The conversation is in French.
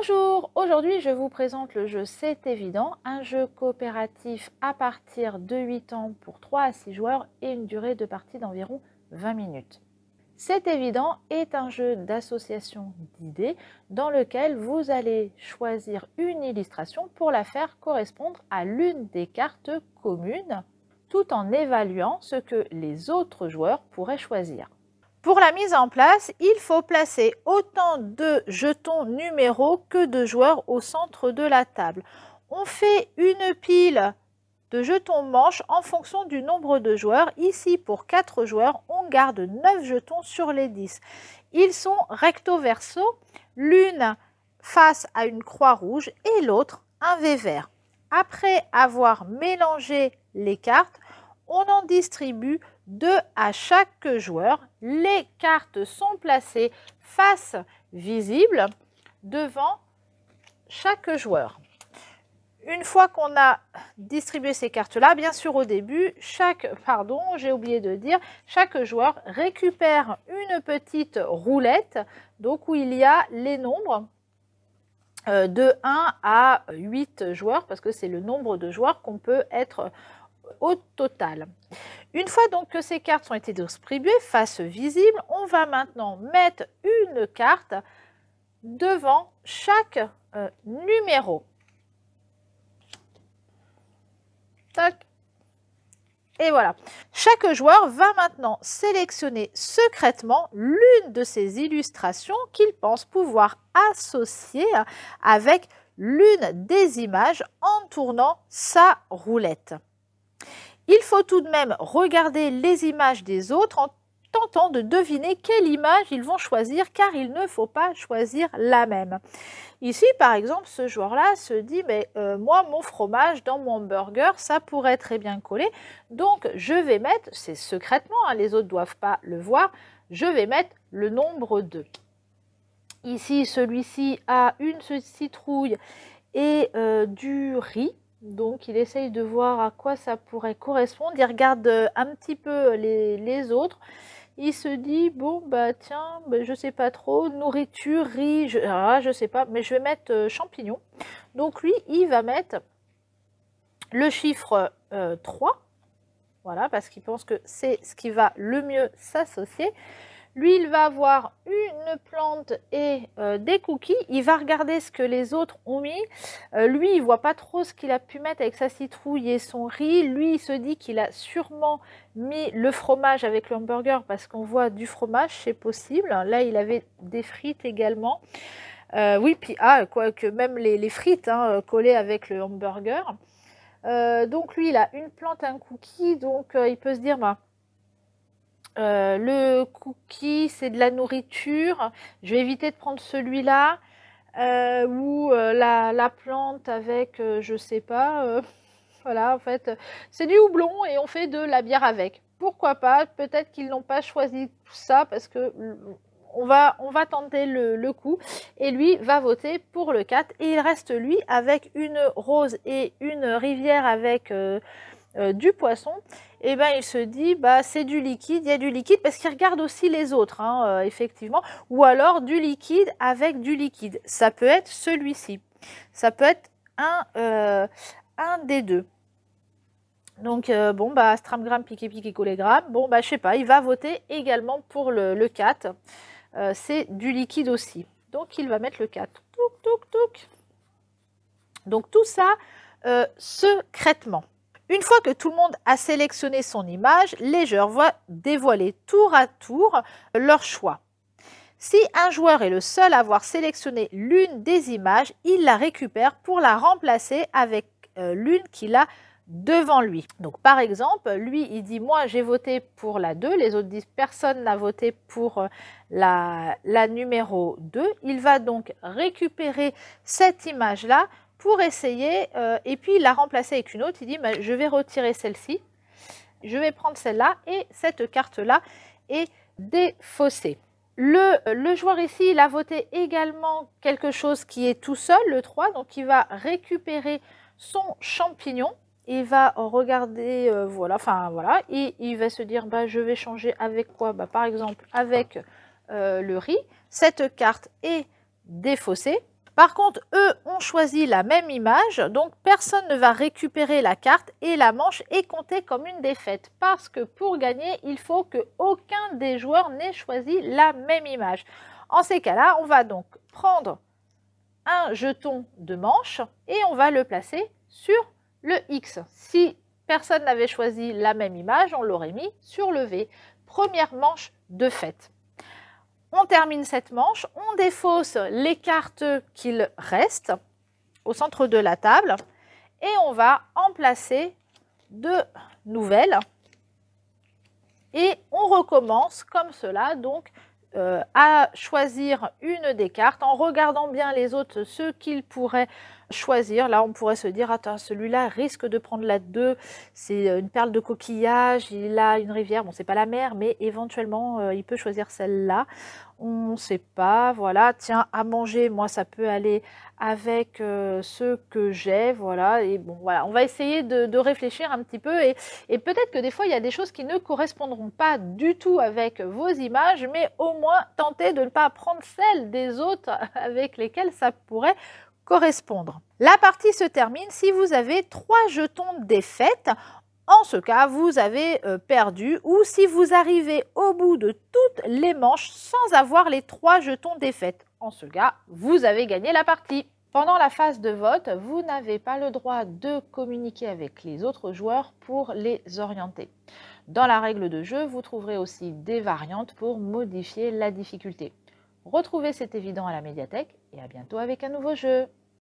Bonjour, aujourd'hui je vous présente le jeu C'est évident, un jeu coopératif à partir de 8 ans pour 3 à 6 joueurs et une durée de partie d'environ 20 minutes. C'est évident est un jeu d'association d'idées dans lequel vous allez choisir une illustration pour la faire correspondre à l'une des cartes communes tout en évaluant ce que les autres joueurs pourraient choisir. Pour la mise en place, il faut placer autant de jetons numéros que de joueurs au centre de la table. On fait une pile de jetons manches en fonction du nombre de joueurs. Ici, pour 4 joueurs, on garde 9 jetons sur les 10. Ils sont recto verso, l'une face à une croix rouge et l'autre un V vert. Après avoir mélangé les cartes, on en distribue 2 à chaque joueur. Les cartes sont placées face visible devant chaque joueur. Une fois qu'on a distribué ces cartes-là, bien sûr au début, chaque joueur récupère une petite roulette donc où il y a les nombres de 1 à 8 joueurs parce que c'est le nombre de joueurs qu'on peut être au total. Une fois donc que ces cartes ont été distribuées face visible, on va maintenant mettre une carte devant chaque numéro. Tac. Et voilà. Chaque joueur va maintenant sélectionner secrètement l'une de ces illustrations qu'il pense pouvoir associer avec l'une des images en tournant sa roulette. Il faut tout de même regarder les images des autres en tentant de deviner quelle image ils vont choisir car il ne faut pas choisir la même. Ici, par exemple, ce joueur-là se dit « moi, mon fromage dans mon hamburger, ça pourrait très bien coller. Donc, je vais mettre, c'est secrètement, hein, les autres ne doivent pas le voir, je vais mettre le nombre 2. » Ici, celui-ci a une citrouille et du riz. Donc, il essaye de voir à quoi ça pourrait correspondre. Il regarde un petit peu les autres. Il se dit, bon, bah tiens, je sais pas trop, nourriture, riz, je sais pas, mais je vais mettre champignons. Donc, lui, il va mettre le chiffre 3. Voilà, parce qu'il pense que c'est ce qui va le mieux s'associer. Lui, il va avoir une plante et des cookies. Il va regarder ce que les autres ont mis. Lui, il ne voit pas trop ce qu'il a pu mettre avec sa citrouille et son riz. Lui, il se dit qu'il a sûrement mis le fromage avec le hamburger parce qu'on voit du fromage, c'est possible. Là, il avait des frites également. Oui, puis quoique même les frites collées avec le hamburger. Donc, lui, il a une plante, un cookie. Donc, il peut se dire... le cookie, c'est de la nourriture. Je vais éviter de prendre celui-là. Ou la plante avec, je sais pas. Voilà, en fait, c'est du houblon et on fait de la bière avec. Pourquoi pas? Peut-être qu'ils n'ont pas choisi tout ça parce que on va tenter le coup. Et lui va voter pour le 4. Et il reste lui avec une rose et une rivière avec... du poisson, et ben il se dit c'est du liquide, il y a du liquide parce qu'il regarde aussi les autres effectivement, ou alors du liquide avec du liquide. Ça peut être celui-ci, ça peut être un des deux. Donc stramgram, piqué, collégramme, je sais pas, il va voter également pour le 4. C'est du liquide aussi. Donc il va mettre le 4. Touc, touc, touc. Donc tout ça secrètement. Une fois que tout le monde a sélectionné son image, les joueurs vont dévoiler tour à tour leur choix. Si un joueur est le seul à avoir sélectionné l'une des images, il la récupère pour la remplacer avec l'une qu'il a devant lui. Donc par exemple, lui il dit « moi j'ai voté pour la 2 », les autres disent « personne n'a voté pour la numéro 2 ». Il va donc récupérer cette image-là pour essayer, et puis la remplacer avec une autre. Il dit je vais retirer celle-ci, je vais prendre celle-là, et cette carte-là est défaussée. Le joueur ici, il a voté également quelque chose qui est tout seul, le 3, donc il va récupérer son champignon, il va regarder, voilà, et il va se dire je vais changer avec quoi, par exemple avec le riz. Cette carte est défaussée. Par contre, eux ont choisi la même image, donc personne ne va récupérer la carte et la manche est comptée comme une défaite. Parce que pour gagner, il faut qu'aucun des joueurs n'ait choisi la même image. En ces cas-là, on va donc prendre un jeton de manche et on va le placer sur le X. Si personne n'avait choisi la même image, on l'aurait mis sur le V. Première manche de fête. On termine cette manche, on défausse les cartes qu'il reste au centre de la table et on va en placer de nouvelles et on recommence comme cela, donc à choisir une des cartes en regardant bien les autres, ce qu'ils pourraient choisir. Là, on pourrait se dire, attends, celui-là risque de prendre la 2, c'est une perle de coquillage, il a une rivière, bon, c'est pas la mer, mais éventuellement, il peut choisir celle-là. On ne sait pas, voilà, tiens, à manger, moi, ça peut aller avec ce que j'ai, voilà, et bon, voilà, on va essayer de réfléchir un petit peu, et peut-être que des fois, il y a des choses qui ne correspondront pas du tout avec vos images, mais au moins, tentez de ne pas prendre celles des autres avec lesquelles ça pourrait correspondre. La partie se termine si vous avez 3 jetons défaites. En ce cas, vous avez perdu, ou si vous arrivez au bout de toutes les manches sans avoir les 3 jetons défaites. En ce cas, vous avez gagné la partie. Pendant la phase de vote, vous n'avez pas le droit de communiquer avec les autres joueurs pour les orienter. Dans la règle de jeu, vous trouverez aussi des variantes pour modifier la difficulté. Retrouvez C'est évident à la médiathèque et à bientôt avec un nouveau jeu.